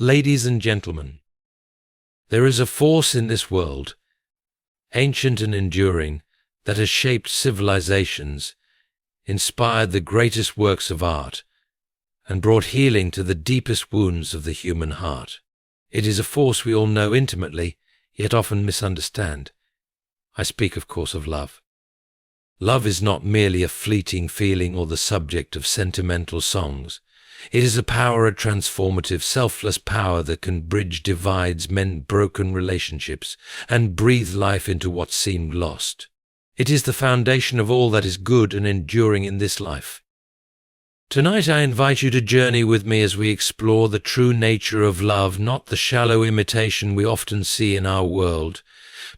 Ladies and gentlemen, there is a force in this world, ancient and enduring, that has shaped civilizations, inspired the greatest works of art, and brought healing to the deepest wounds of the human heart. It is a force we all know intimately, yet often misunderstand. I speak, of course, of love. Love is not merely a fleeting feeling or the subject of sentimental songs. It is a power, a transformative, selfless power that can bridge divides, mend broken relationships, and breathe life into what seemed lost. It is the foundation of all that is good and enduring in this life. Tonight I invite you to journey with me as we explore the true nature of love, not the shallow imitation we often see in our world,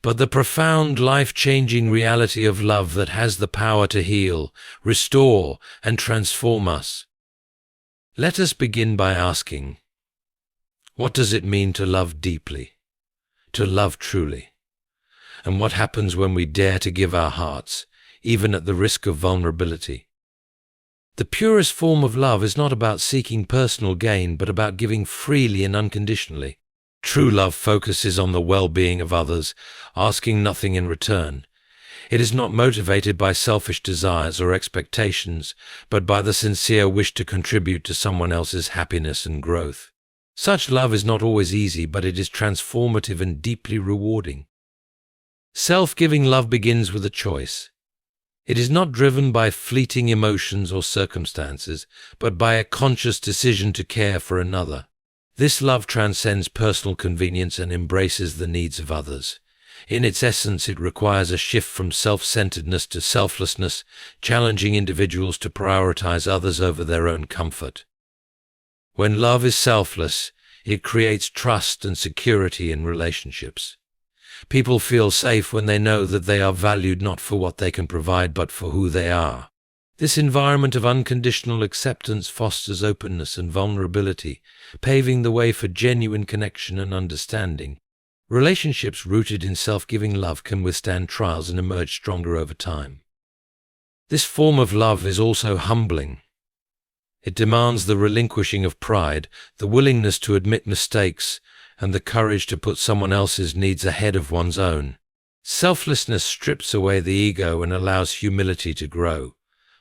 but the profound, life-changing reality of love that has the power to heal, restore, and transform us. Let us begin by asking, what does it mean to love deeply, to love truly? And what happens when we dare to give our hearts, even at the risk of vulnerability? The purest form of love is not about seeking personal gain, but about giving freely and unconditionally. True love focuses on the well-being of others, asking nothing in return. It is not motivated by selfish desires or expectations, but by the sincere wish to contribute to someone else's happiness and growth. Such love is not always easy, but it is transformative and deeply rewarding. Self-giving love begins with a choice. It is not driven by fleeting emotions or circumstances, but by a conscious decision to care for another. This love transcends personal convenience and embraces the needs of others. In its essence, it requires a shift from self-centeredness to selflessness, challenging individuals to prioritize others over their own comfort. When love is selfless, it creates trust and security in relationships. People feel safe when they know that they are valued not for what they can provide, but for who they are. This environment of unconditional acceptance fosters openness and vulnerability, paving the way for genuine connection and understanding. Relationships rooted in self-giving love can withstand trials and emerge stronger over time. This form of love is also humbling. It demands the relinquishing of pride, the willingness to admit mistakes, and the courage to put someone else's needs ahead of one's own. Selflessness strips away the ego and allows humility to grow.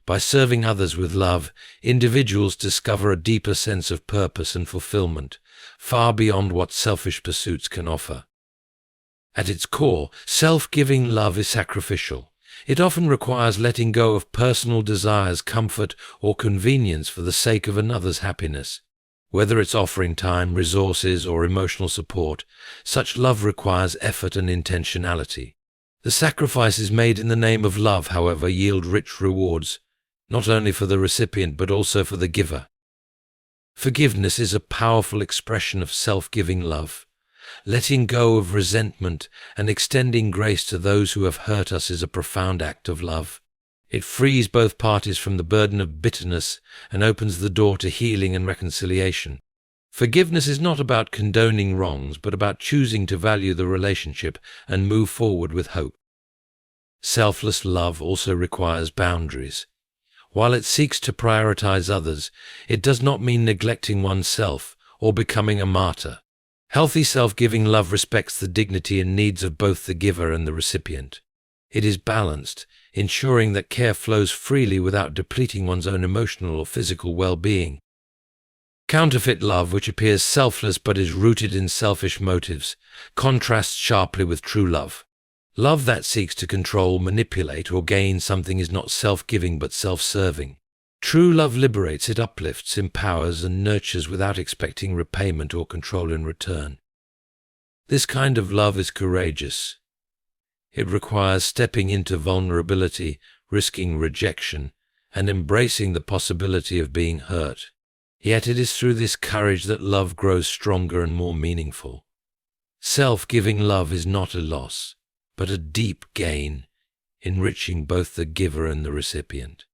By serving others with love, individuals discover a deeper sense of purpose and fulfillment, far beyond what selfish pursuits can offer. At its core, self-giving love is sacrificial. It often requires letting go of personal desires, comfort, or convenience for the sake of another's happiness. Whether it's offering time, resources, or emotional support, such love requires effort and intentionality. The sacrifices made in the name of love, however, yield rich rewards, not only for the recipient but also for the giver. Forgiveness is a powerful expression of self-giving love. Letting go of resentment and extending grace to those who have hurt us is a profound act of love. It frees both parties from the burden of bitterness and opens the door to healing and reconciliation. Forgiveness is not about condoning wrongs, but about choosing to value the relationship and move forward with hope. Selfless love also requires boundaries. While it seeks to prioritize others, it does not mean neglecting oneself or becoming a martyr. Healthy self-giving love respects the dignity and needs of both the giver and the recipient. It is balanced, ensuring that care flows freely without depleting one's own emotional or physical well-being. Counterfeit love, which appears selfless but is rooted in selfish motives, contrasts sharply with true love. Love that seeks to control, manipulate, or gain something is not self-giving but self-serving. True love liberates, it uplifts, empowers, and nurtures without expecting repayment or control in return. This kind of love is courageous. It requires stepping into vulnerability, risking rejection, and embracing the possibility of being hurt. Yet it is through this courage that love grows stronger and more meaningful. Self-giving love is not a loss, but a deep gain, enriching both the giver and the recipient.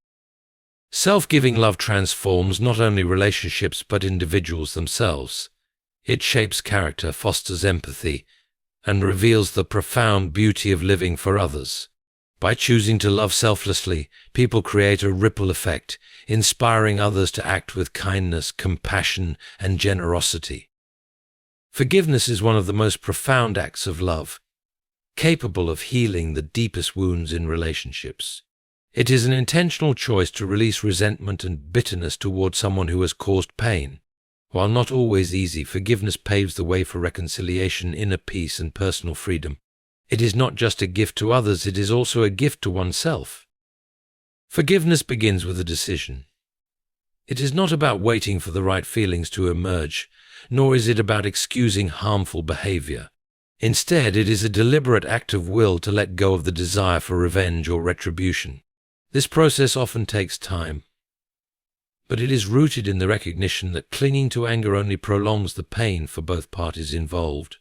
Self-giving love transforms not only relationships but individuals themselves. It shapes character, fosters empathy, and reveals the profound beauty of living for others. By choosing to love selflessly, people create a ripple effect, inspiring others to act with kindness, compassion, and generosity. Forgiveness is one of the most profound acts of love, capable of healing the deepest wounds in relationships. It is an intentional choice to release resentment and bitterness towards someone who has caused pain. While not always easy, forgiveness paves the way for reconciliation, inner peace, and personal freedom. It is not just a gift to others, it is also a gift to oneself. Forgiveness begins with a decision. It is not about waiting for the right feelings to emerge, nor is it about excusing harmful behavior. Instead, it is a deliberate act of will to let go of the desire for revenge or retribution. This process often takes time, but it is rooted in the recognition that clinging to anger only prolongs the pain for both parties involved.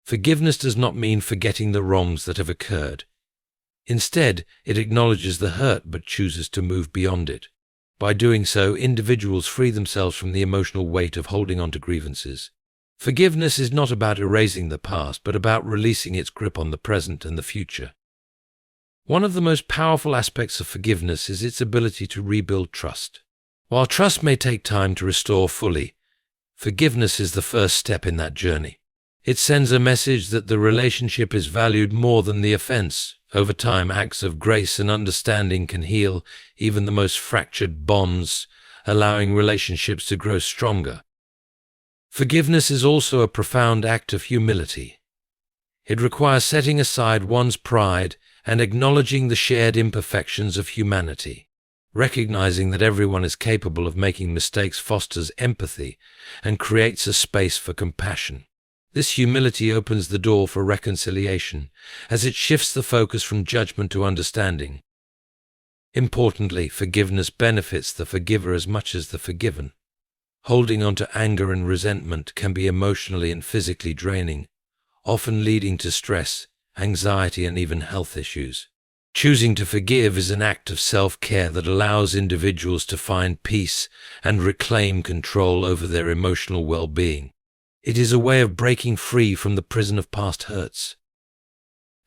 Forgiveness does not mean forgetting the wrongs that have occurred. Instead, it acknowledges the hurt but chooses to move beyond it. By doing so, individuals free themselves from the emotional weight of holding on to grievances. Forgiveness is not about erasing the past, but about releasing its grip on the present and the future. One of the most powerful aspects of forgiveness is its ability to rebuild trust. While trust may take time to restore fully, forgiveness is the first step in that journey. It sends a message that the relationship is valued more than the offense. Over time, acts of grace and understanding can heal even the most fractured bonds, allowing relationships to grow stronger. Forgiveness is also a profound act of humility. It requires setting aside one's pride and acknowledging the shared imperfections of humanity. Recognizing that everyone is capable of making mistakes fosters empathy and creates a space for compassion. This humility opens the door for reconciliation, as it shifts the focus from judgment to understanding. Importantly, forgiveness benefits the forgiver as much as the forgiven. Holding on to anger and resentment can be emotionally and physically draining, often leading to stress, anxiety, and even health issues. Choosing to forgive is an act of self-care that allows individuals to find peace and reclaim control over their emotional well-being. It is a way of breaking free from the prison of past hurts.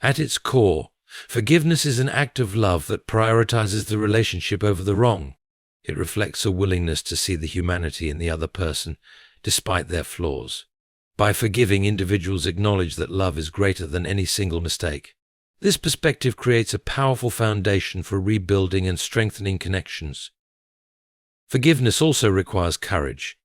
At its core, forgiveness is an act of love that prioritizes the relationship over the wrong. It reflects a willingness to see the humanity in the other person, despite their flaws. By forgiving, individuals acknowledge that love is greater than any single mistake. This perspective creates a powerful foundation for rebuilding and strengthening connections. Forgiveness also requires courage.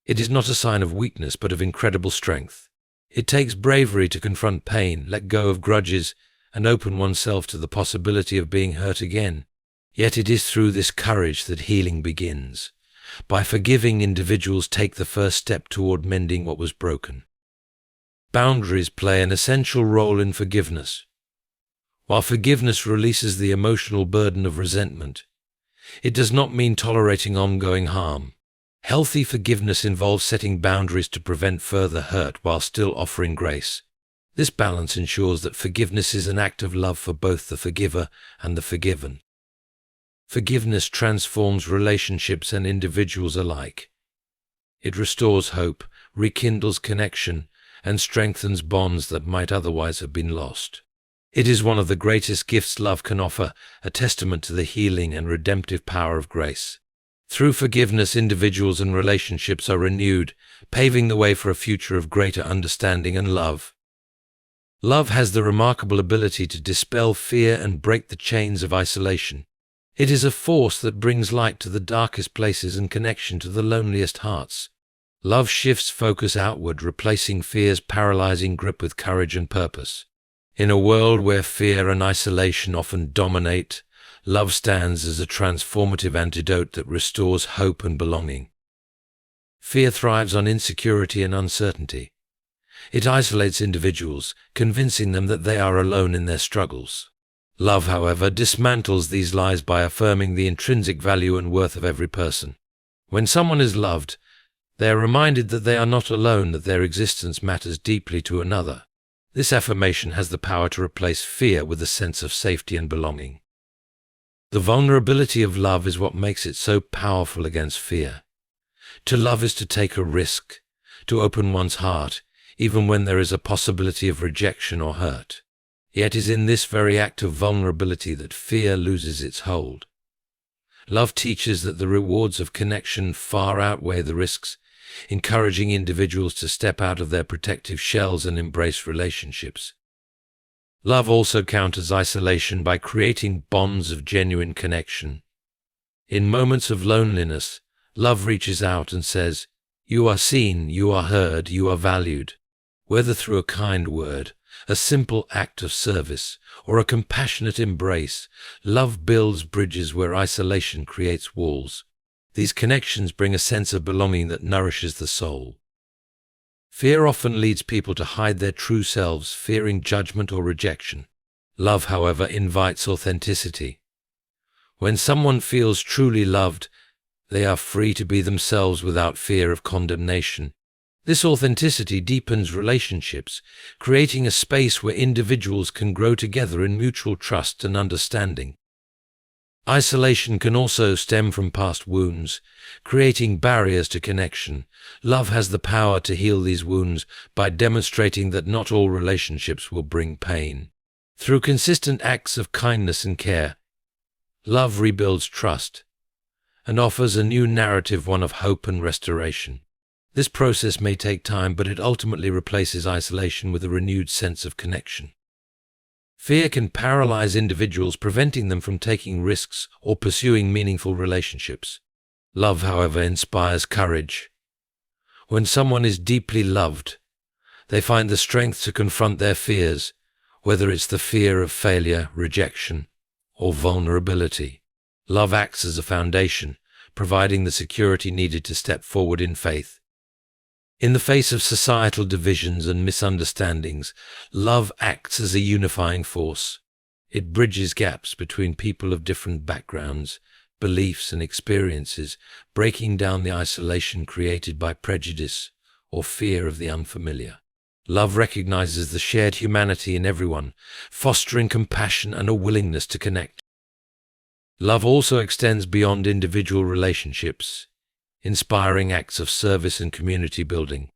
It is not a sign of weakness, but of incredible strength. It takes bravery to confront pain, let go of grudges, and open oneself to the possibility of being hurt again. Yet it is through this courage that healing begins. By forgiving, individuals take the first step toward mending what was broken. Boundaries play an essential role in forgiveness. While forgiveness releases the emotional burden of resentment, it does not mean tolerating ongoing harm. Healthy forgiveness involves setting boundaries to prevent further hurt while still offering grace. This balance ensures that forgiveness is an act of love for both the forgiver and the forgiven. Forgiveness transforms relationships and individuals alike. It restores hope, rekindles connection, and strengthens bonds that might otherwise have been lost. It is one of the greatest gifts love can offer, a testament to the healing and redemptive power of grace. Through forgiveness, individuals and relationships are renewed, paving the way for a future of greater understanding and love. Love has the remarkable ability to dispel fear and break the chains of isolation. It is a force that brings light to the darkest places and connection to the loneliest hearts. Love shifts focus outward, replacing fear's paralyzing grip with courage and purpose. In a world where fear and isolation often dominate, love stands as a transformative antidote that restores hope and belonging. Fear thrives on insecurity and uncertainty. It isolates individuals, convincing them that they are alone in their struggles. Love, however, dismantles these lies by affirming the intrinsic value and worth of every person. When someone is loved, they are reminded that they are not alone, that their existence matters deeply to another. This affirmation has the power to replace fear with a sense of safety and belonging. The vulnerability of love is what makes it so powerful against fear. To love is to take a risk, to open one's heart, even when there is a possibility of rejection or hurt. Yet it is in this very act of vulnerability that fear loses its hold. Love teaches that the rewards of connection far outweigh the risks, encouraging individuals to step out of their protective shells and embrace relationships. Love also counters isolation by creating bonds of genuine connection. In moments of loneliness, love reaches out and says, "You are seen, you are heard, you are valued." Whether through a kind word, a simple act of service, or a compassionate embrace, love builds bridges where isolation creates walls. These connections bring a sense of belonging that nourishes the soul. Fear often leads people to hide their true selves, fearing judgment or rejection. Love, however, invites authenticity. When someone feels truly loved, they are free to be themselves without fear of condemnation. This authenticity deepens relationships, creating a space where individuals can grow together in mutual trust and understanding. Isolation can also stem from past wounds, creating barriers to connection. Love has the power to heal these wounds by demonstrating that not all relationships will bring pain. Through consistent acts of kindness and care, love rebuilds trust and offers a new narrative, one of hope and restoration. This process may take time, but it ultimately replaces isolation with a renewed sense of connection. Fear can paralyze individuals, preventing them from taking risks or pursuing meaningful relationships. Love, however, inspires courage. When someone is deeply loved, they find the strength to confront their fears, whether it's the fear of failure, rejection, or vulnerability. Love acts as a foundation, providing the security needed to step forward in faith. In the face of societal divisions and misunderstandings, love acts as a unifying force. It bridges gaps between people of different backgrounds, beliefs, and experiences, breaking down the isolation created by prejudice or fear of the unfamiliar. Love recognizes the shared humanity in everyone, fostering compassion and a willingness to connect. Love also extends beyond individual relationships, inspiring acts of service and community building.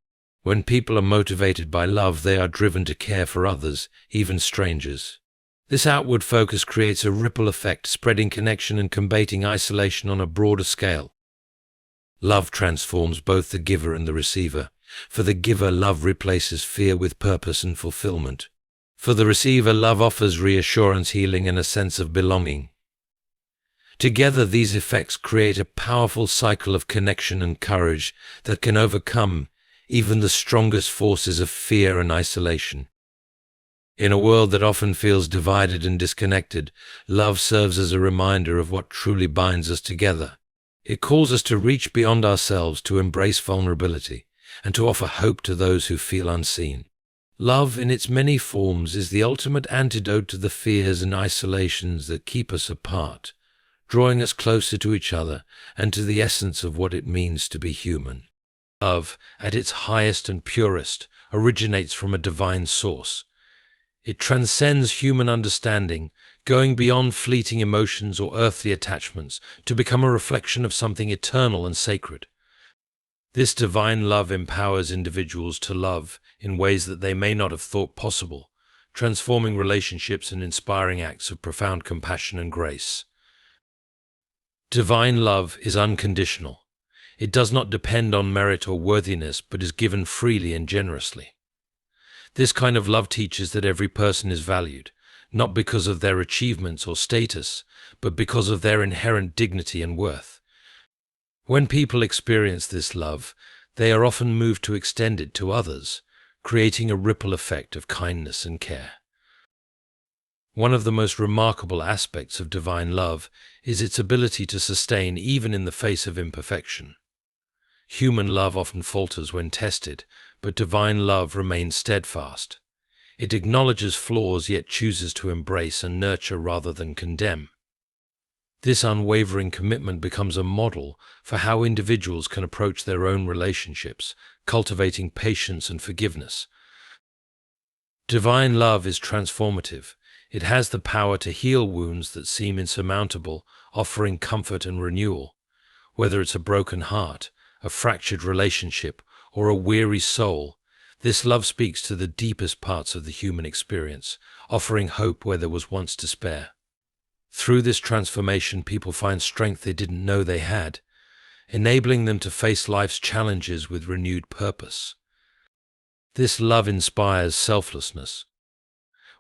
When people are motivated by love, they are driven to care for others, even strangers. This outward focus creates a ripple effect, spreading connection and combating isolation on a broader scale. Love transforms both the giver and the receiver. For the giver, love replaces fear with purpose and fulfillment. For the receiver, love offers reassurance, healing, and a sense of belonging. Together, these effects create a powerful cycle of connection and courage that can overcome even the strongest forces of fear and isolation. In a world that often feels divided and disconnected, love serves as a reminder of what truly binds us together. It calls us to reach beyond ourselves, to embrace vulnerability, and to offer hope to those who feel unseen. Love, in its many forms, is the ultimate antidote to the fears and isolations that keep us apart, drawing us closer to each other and to the essence of what it means to be human. Love, at its highest and purest, originates from a divine source. It transcends human understanding, going beyond fleeting emotions or earthly attachments to become a reflection of something eternal and sacred. This divine love empowers individuals to love in ways that they may not have thought possible, transforming relationships and inspiring acts of profound compassion and grace. Divine love is unconditional. It does not depend on merit or worthiness, but is given freely and generously. This kind of love teaches that every person is valued, not because of their achievements or status, but because of their inherent dignity and worth. When people experience this love, they are often moved to extend it to others, creating a ripple effect of kindness and care. One of the most remarkable aspects of divine love is its ability to sustain even in the face of imperfection. Human love often falters when tested, but divine love remains steadfast. It acknowledges flaws yet chooses to embrace and nurture rather than condemn. This unwavering commitment becomes a model for how individuals can approach their own relationships, cultivating patience and forgiveness. Divine love is transformative. It has the power to heal wounds that seem insurmountable, offering comfort and renewal. Whether it's a broken heart, a fractured relationship, or a weary soul, this love speaks to the deepest parts of the human experience, offering hope where there was once despair. Through this transformation, people find strength they didn't know they had, enabling them to face life's challenges with renewed purpose. This love inspires selflessness.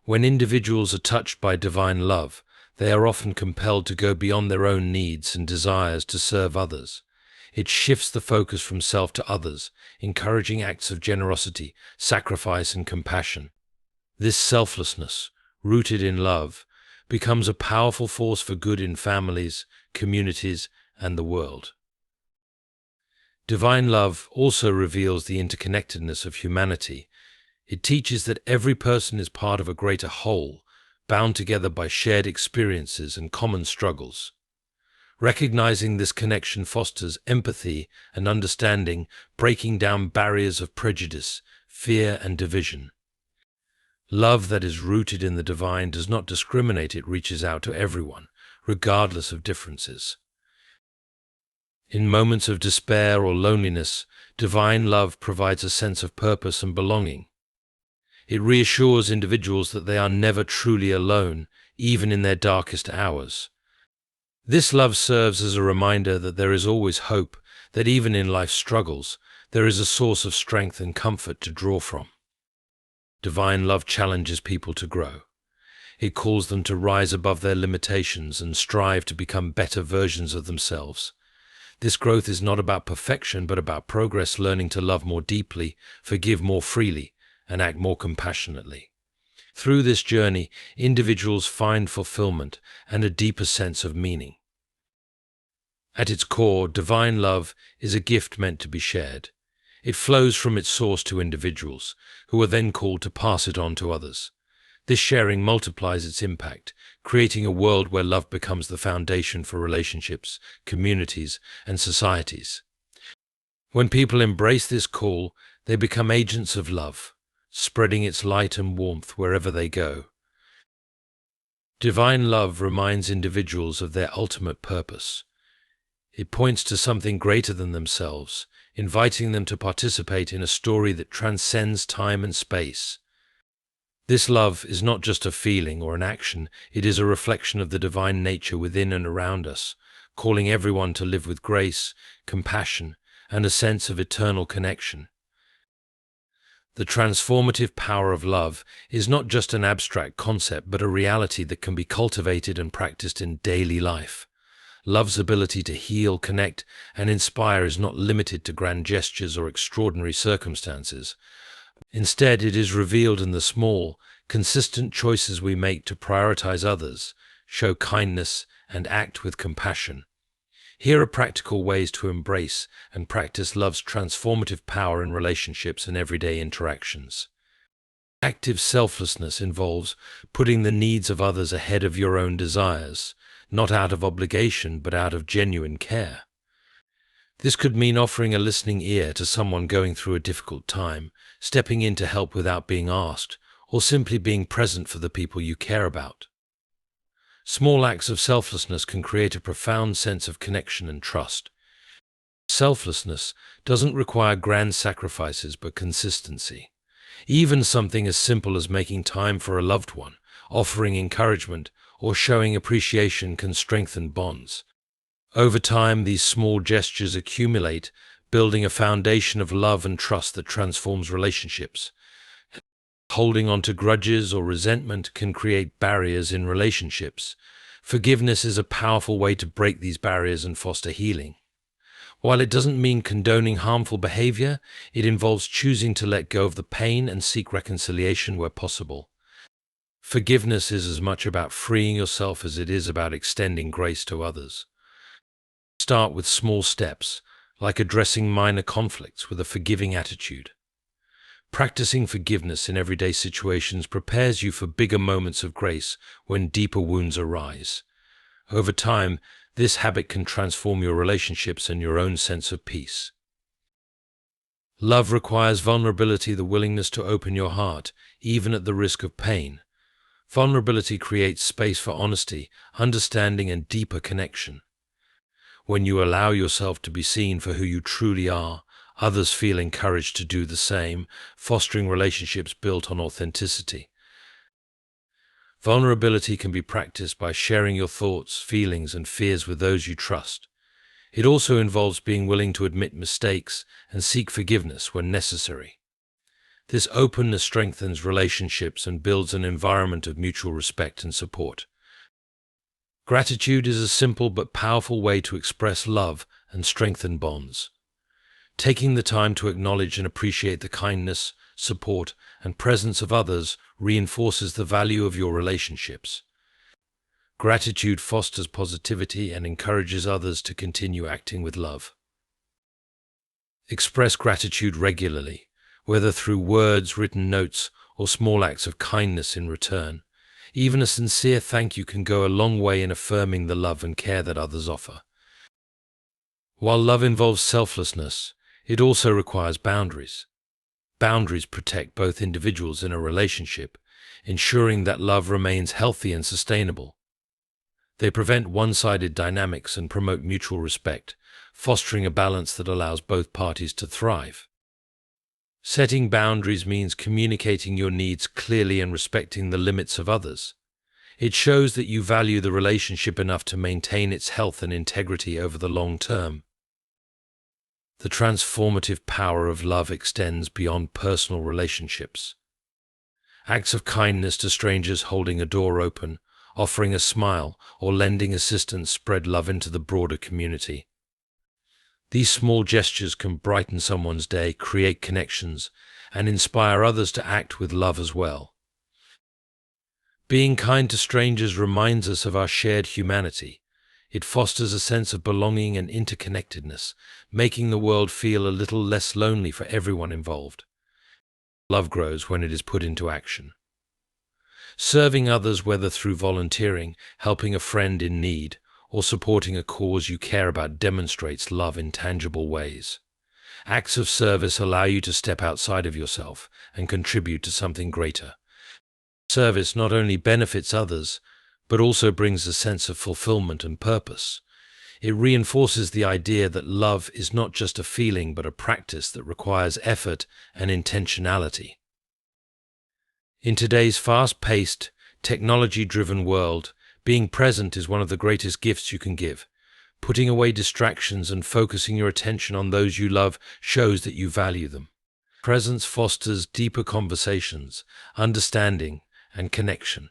When individuals are touched by divine love, they are often compelled to go beyond their own needs and desires to serve others. It shifts the focus from self to others, encouraging acts of generosity, sacrifice, and compassion. This selflessness, rooted in love, becomes a powerful force for good in families, communities, and the world. Divine love also reveals the interconnectedness of humanity. It teaches that every person is part of a greater whole, bound together by shared experiences and common struggles. Recognizing this connection fosters empathy and understanding, breaking down barriers of prejudice, fear, and division. Love that is rooted in the divine does not discriminate, it reaches out to everyone, regardless of differences. In moments of despair or loneliness, divine love provides a sense of purpose and belonging. It reassures individuals that they are never truly alone, even in their darkest hours. This love serves as a reminder that there is always hope, that even in life's struggles, there is a source of strength and comfort to draw from. Divine love challenges people to grow. It calls them to rise above their limitations and strive to become better versions of themselves. This growth is not about perfection, but about progress, learning to love more deeply, forgive more freely, and act more compassionately. Through this journey, individuals find fulfillment and a deeper sense of meaning. At its core, divine love is a gift meant to be shared. It flows from its source to individuals, who are then called to pass it on to others. This sharing multiplies its impact, creating a world where love becomes the foundation for relationships, communities, and societies. When people embrace this call, they become agents of love, spreading its light and warmth wherever they go. Divine love reminds individuals of their ultimate purpose. It points to something greater than themselves, inviting them to participate in a story that transcends time and space. This love is not just a feeling or an action, it is a reflection of the divine nature within and around us, calling everyone to live with grace, compassion, and a sense of eternal connection. The transformative power of love is not just an abstract concept, but a reality that can be cultivated and practiced in daily life. Love's ability to heal, connect, and inspire is not limited to grand gestures or extraordinary circumstances. Instead, it is revealed in the small, consistent choices we make to prioritize others, show kindness, and act with compassion. Here are practical ways to embrace and practice love's transformative power in relationships and everyday interactions. Active selflessness involves putting the needs of others ahead of your own desires, not out of obligation, but out of genuine care. This could mean offering a listening ear to someone going through a difficult time, stepping in to help without being asked, or simply being present for the people you care about. Small acts of selflessness can create a profound sense of connection and trust. Selflessness doesn't require grand sacrifices, but consistency. Even something as simple as making time for a loved one, offering encouragement, or showing appreciation can strengthen bonds. Over time, these small gestures accumulate, building a foundation of love and trust that transforms relationships. Holding on to grudges or resentment can create barriers in relationships. Forgiveness is a powerful way to break these barriers and foster healing. While it doesn't mean condoning harmful behavior, it involves choosing to let go of the pain and seek reconciliation where possible. Forgiveness is as much about freeing yourself as it is about extending grace to others. Start with small steps, like addressing minor conflicts with a forgiving attitude. Practicing forgiveness in everyday situations prepares you for bigger moments of grace when deeper wounds arise. Over time, this habit can transform your relationships and your own sense of peace. Love requires vulnerability, the willingness to open your heart, even at the risk of pain. Vulnerability creates space for honesty, understanding, and deeper connection. When you allow yourself to be seen for who you truly are, others feel encouraged to do the same, fostering relationships built on authenticity. Vulnerability can be practiced by sharing your thoughts, feelings, and fears with those you trust. It also involves being willing to admit mistakes and seek forgiveness when necessary. This openness strengthens relationships and builds an environment of mutual respect and support. Gratitude is a simple but powerful way to express love and strengthen bonds. Taking the time to acknowledge and appreciate the kindness, support, and presence of others reinforces the value of your relationships. Gratitude fosters positivity and encourages others to continue acting with love. Express gratitude regularly, whether through words, written notes, or small acts of kindness in return. Even a sincere thank you can go a long way in affirming the love and care that others offer. While love involves selflessness, it also requires boundaries. Boundaries protect both individuals in a relationship, ensuring that love remains healthy and sustainable. They prevent one-sided dynamics and promote mutual respect, fostering a balance that allows both parties to thrive. Setting boundaries means communicating your needs clearly and respecting the limits of others. It shows that you value the relationship enough to maintain its health and integrity over the long term. The transformative power of love extends beyond personal relationships. Acts of kindness to strangers, holding a door open, offering a smile, or lending assistance spread love into the broader community. These small gestures can brighten someone's day, create connections, and inspire others to act with love as well. Being kind to strangers reminds us of our shared humanity. It fosters a sense of belonging and interconnectedness, making the world feel a little less lonely for everyone involved. Love grows when it is put into action. Serving others, whether through volunteering, helping a friend in need, or supporting a cause you care about, demonstrates love in tangible ways. Acts of service allow you to step outside of yourself and contribute to something greater. Service not only benefits others, but also brings a sense of fulfillment and purpose. It reinforces the idea that love is not just a feeling but a practice that requires effort and intentionality. In today's fast-paced, technology-driven world, being present is one of the greatest gifts you can give. Putting away distractions and focusing your attention on those you love shows that you value them. Presence fosters deeper conversations, understanding, and connection.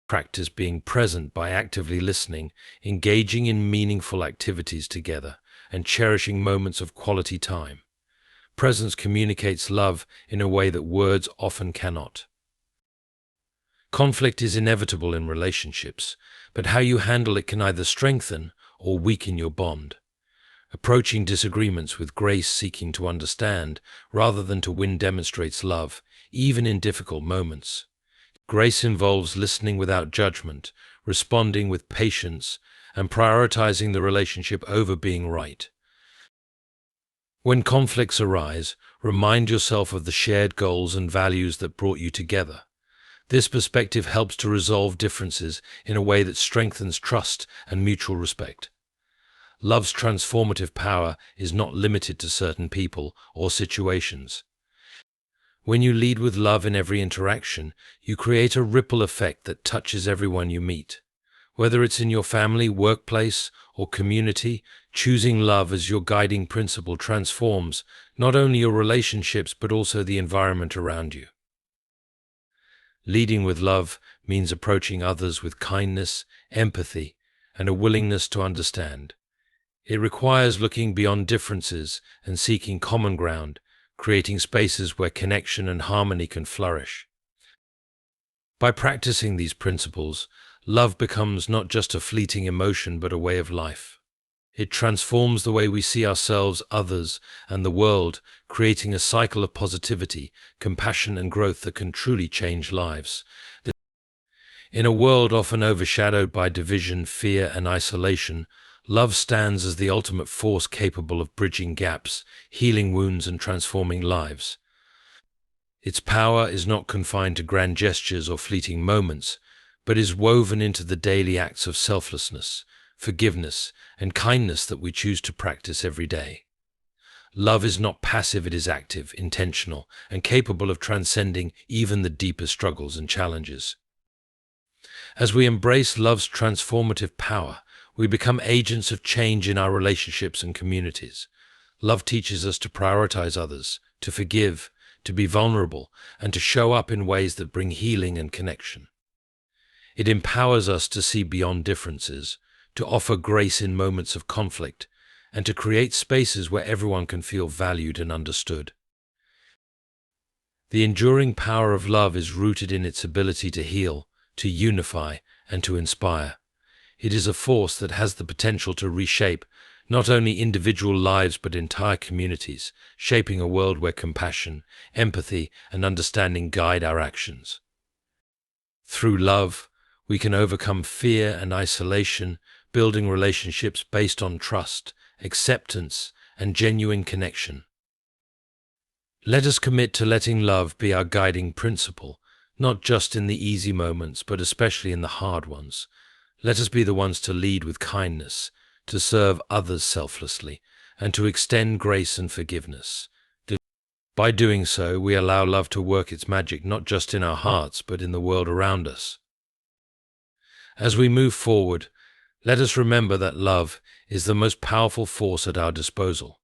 Practice being present by actively listening, engaging in meaningful activities together, and cherishing moments of quality time. Presence communicates love in a way that words often cannot. Conflict is inevitable in relationships, but how you handle it can either strengthen or weaken your bond. Approaching disagreements with grace, seeking to understand rather than to win, demonstrates love, even in difficult moments. Grace involves listening without judgment, responding with patience, and prioritizing the relationship over being right. When conflicts arise, remind yourself of the shared goals and values that brought you together. This perspective helps to resolve differences in a way that strengthens trust and mutual respect. Love's transformative power is not limited to certain people or situations. When you lead with love in every interaction, you create a ripple effect that touches everyone you meet. Whether it's in your family, workplace, or community, choosing love as your guiding principle transforms not only your relationships but also the environment around you. Leading with love means approaching others with kindness, empathy, and a willingness to understand. It requires looking beyond differences and seeking common ground, creating spaces where connection and harmony can flourish. By practicing these principles, love becomes not just a fleeting emotion but a way of life. It transforms the way we see ourselves, others, and the world, creating a cycle of positivity, compassion, and growth that can truly change lives. In a world often overshadowed by division, fear, and isolation, love stands as the ultimate force capable of bridging gaps, healing wounds, and transforming lives. Its power is not confined to grand gestures or fleeting moments, but is woven into the daily acts of selflessness, forgiveness, and kindness that we choose to practice every day. Love is not passive, it is active, intentional, and capable of transcending even the deepest struggles and challenges. As we embrace love's transformative power, We become agents of change in our relationships and communities. Love teaches us to prioritize others, to forgive, to be vulnerable, and to show up in ways that bring healing and connection. It empowers us to see beyond differences, to offer grace in moments of conflict, and to create spaces where everyone can feel valued and understood. The enduring power of love is rooted in its ability to heal, to unify, and to inspire. It is a force that has the potential to reshape not only individual lives but entire communities, shaping a world where compassion, empathy, and understanding guide our actions. Through love, we can overcome fear and isolation, building relationships based on trust, acceptance, and genuine connection. Let us commit to letting love be our guiding principle, not just in the easy moments, but especially in the hard ones. Let us be the ones to lead with kindness, to serve others selflessly, and to extend grace and forgiveness. By doing so, we allow love to work its magic not just in our hearts, but in the world around us. As we move forward, let us remember that love is the most powerful force at our disposal.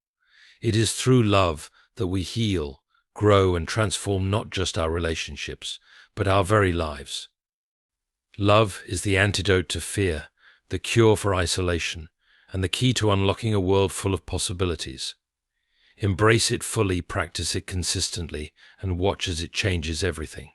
It is through love that we heal, grow, and transform not just our relationships, but our very lives. Love is the antidote to fear, the cure for isolation, and the key to unlocking a world full of possibilities. Embrace it fully, practice it consistently, and watch as it changes everything.